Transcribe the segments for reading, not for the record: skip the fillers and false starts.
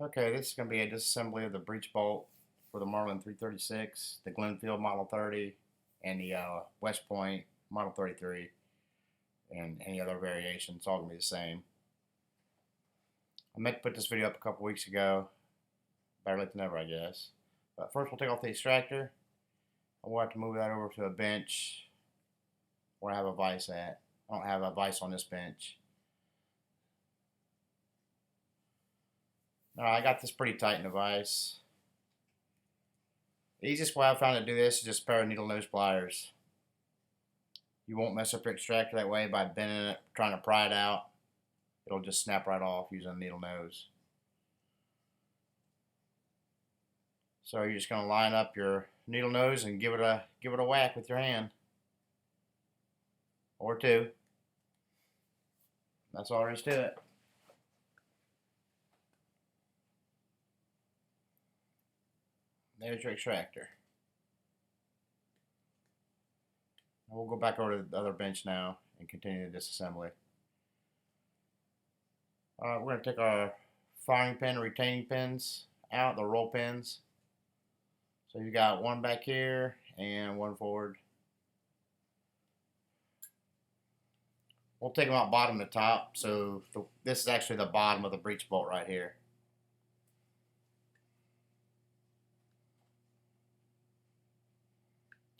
Okay, this is going to be a disassembly of the breech bolt for the Marlin 336, the Glenfield Model 30, and the West Point Model 33, and any other variations. It's all going to be the same. I meant to put this video up a couple weeks ago. Better late than never, I guess. But first we'll take off the extractor. I will have to move that over to a bench where I have a vise at. I don't have a vise on this bench. I got this pretty tight in the vise. The easiest way I've found to do this is just a pair of needle nose pliers. You won't mess up your extractor that way by bending it, trying to pry it out. It'll just snap right off using a needle nose. So you're just going to line up your needle nose and give it a whack with your hand. Or two. That's all there is to it. There's your extractor. We'll go back over to the other bench now and continue the disassembly. We're going to take our firing pin and retaining pins out, the roll pins. So you got one back here and one forward. We'll take them out bottom to top. So this is actually the bottom of the breech bolt right here.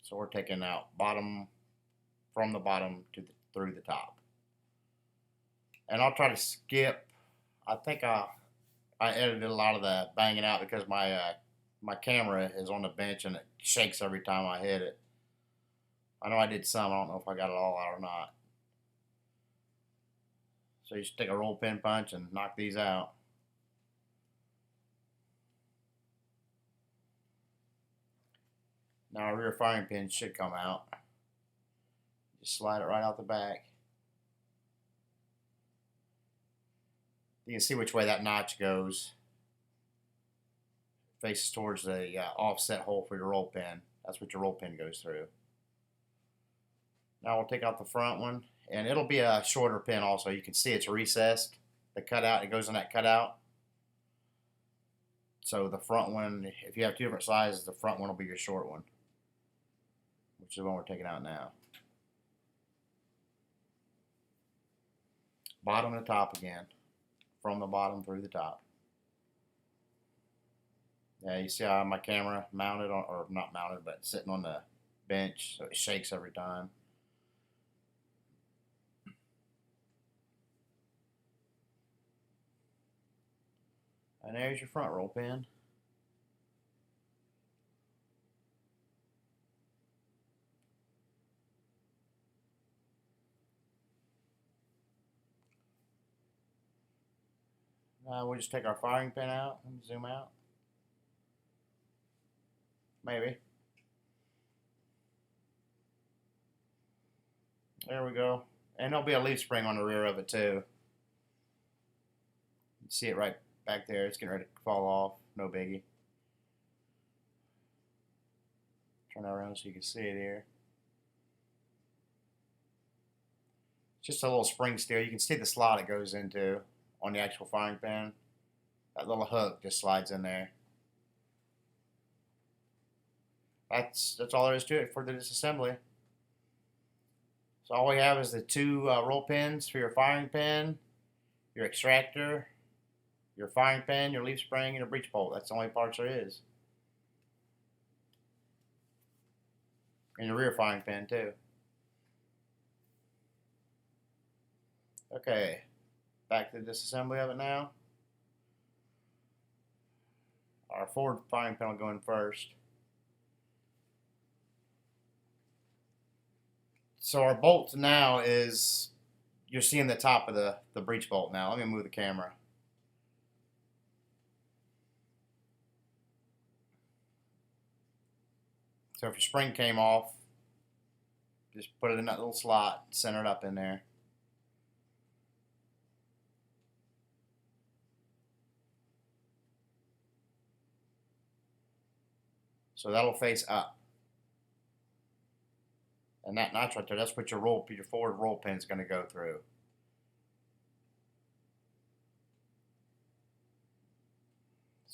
So we're taking out bottom from the bottom to through the top. And I'll try to skip. I think I edited a lot of the banging out because my camera is on the bench and it shakes every time I hit it. I know I did some. I don't know if I got it all out or not. So you just take a roll pin punch and knock these out. Now our rear firing pin should come out. Just slide it right out the back. You can see which way that notch goes. It faces towards the offset hole for your roll pin. That's what your roll pin goes through. Now we'll take out the front one, and it'll be a shorter pin also. You can see it's recessed. The cutout, it goes in that cutout. So the front one, if you have two different sizes, the front one will be your short one, which is the one we're taking out now. Bottom to top again, from the bottom through the top. Yeah, you see how my camera mounted on, or not mounted, but sitting on the bench, so it shakes every time. And there's your front roll pin. We'll just take our firing pin out and zoom out. Maybe. There we go. And there'll be a leaf spring on the rear of it too. You see it right back there. It's getting ready to fall off. No biggie. Turn that around so you can see it here. It's just a little spring steel. You can see the slot it goes into on the actual firing pin. That little hook just slides in there. That's all there is to it for the disassembly. So all we have is the two roll pins for your firing pin, your extractor, your firing pin, your leaf spring, and your breech bolt. That's the only parts there is. And your rear firing pin too. Okay, back to the disassembly of it now. Our forward firing pin will go in first. So our bolt now is, you're seeing the top of the breech bolt now. Let me move the camera. So if your spring came off, just put it in that little slot, center it up in there. So that'll face up. And that notch right there, that's what your forward roll pin is going to go through.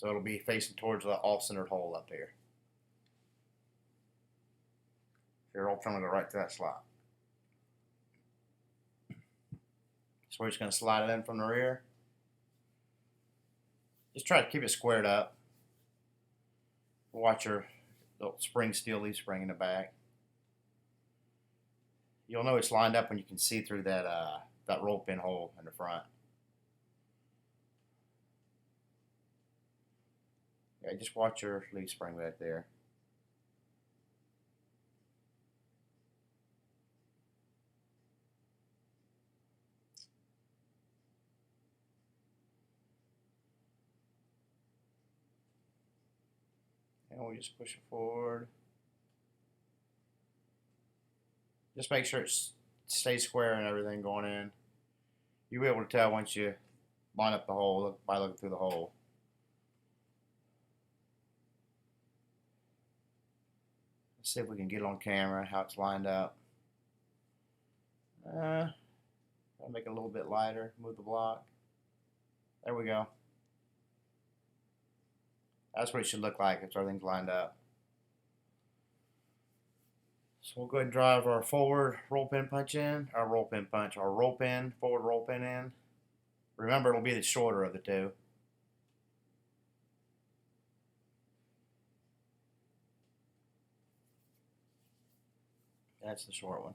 So it'll be facing towards the off-centered hole up here. Your roll pin will go right to that slot. So we're just going to slide it in from the rear. Just try to keep it squared up. Watch your little spring steel leaf spring in the back. You'll know it's lined up when you can see through that that roll pin hole in the front. Yeah, just watch your leaf spring right there. And we just push it forward. Just make sure it stays square and everything going in. You'll be able to tell once you line up the hole by looking through the hole. Let's see if we can get it on camera how it's lined up. I'll make it a little bit lighter. Move the block. There we go. That's what it should look like if everything's lined up. So we'll go ahead and drive our forward roll pin punch in, our roll pin, forward roll pin in. Remember, it'll be the shorter of the two. That's the short one.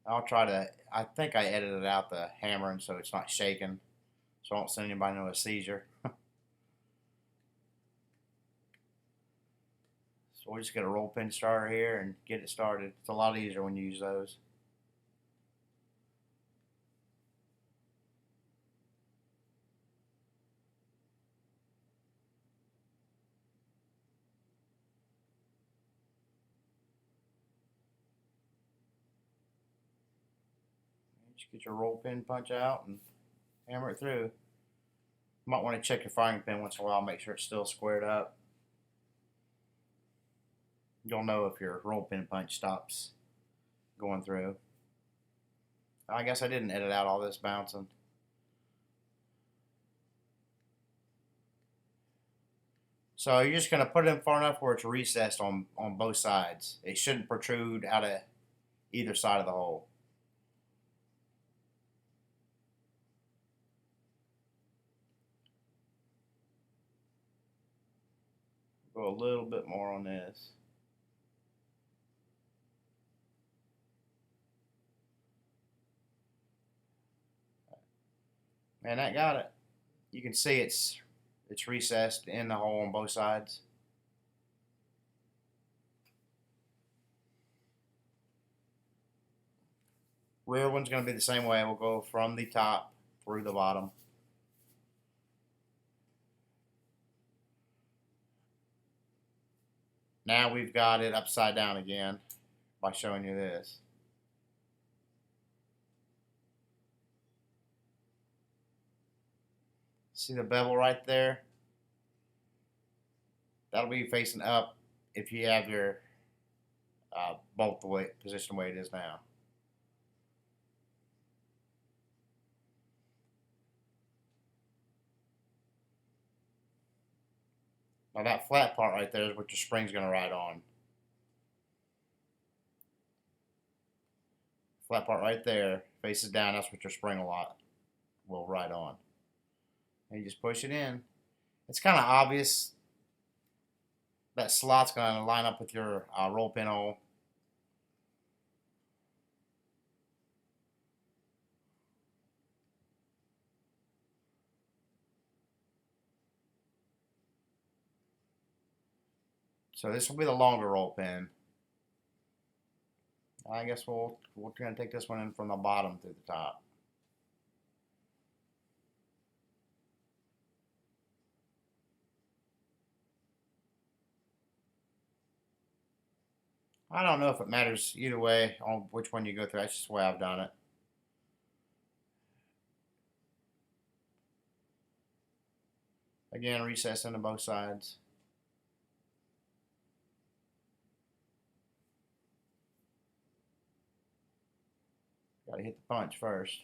I'll try to, I think I edited out the hammering so it's not shaking, so I don't send anybody into a seizure. So we'll just get a roll pin starter here and get it started. It's a lot easier when you use those. Just get your roll pin punch out and hammer it through. You might want to check your firing pin once in a while, make sure it's still squared up. You'll know if your roll pin punch stops going through. I guess I didn't edit out all this bouncing. So you're just going to put it in far enough where it's recessed on both sides. It shouldn't protrude out of either side of the hole. Go a little bit more on this. And that got it. You can see it's recessed in the hole on both sides. Rear one's going to be the same way. We'll go from the top through the bottom. Now we've got it upside down again by showing you this. See the bevel right there? That'll be facing up if you have your bolt position the way it is now. Now that flat part right there is what your spring's going to ride on. Flat part right there faces down, that's what your spring will ride on. And you just push it in. It's kind of obvious that slot's going to line up with your roll pin hole. So this will be the longer roll pin. I guess we're going to take this one in from the bottom to the top. I don't know if it matters either way on which one you go through. That's just the way I've done it. Again, recess into both sides. Got to hit the punch first.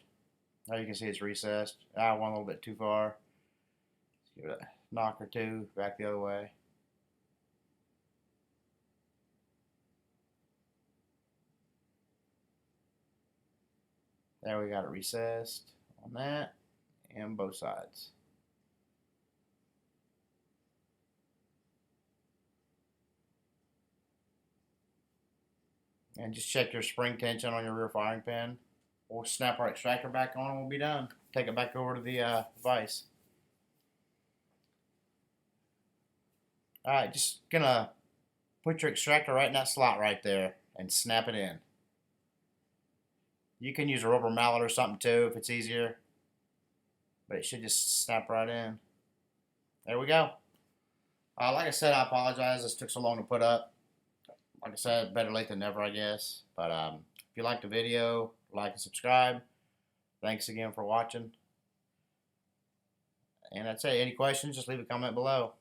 Now you can see it's recessed. I went a little bit too far. Let's give it a knock or two back the other way. There we got it recessed on that and both sides. And just check your spring tension on your rear firing pin. We'll snap our extractor back on and we'll be done. Take it back over to the vise. Alright, just gonna put your extractor right in that slot right there and snap it in. You can use a rubber mallet or something too if it's easier, but it should just snap right in. There we go. Like I said, I apologize. This took so long to put up. Like I said, better late than never, I guess. But if you liked the video, like and subscribe. Thanks again for watching. And that's it. Any questions, just leave a comment below.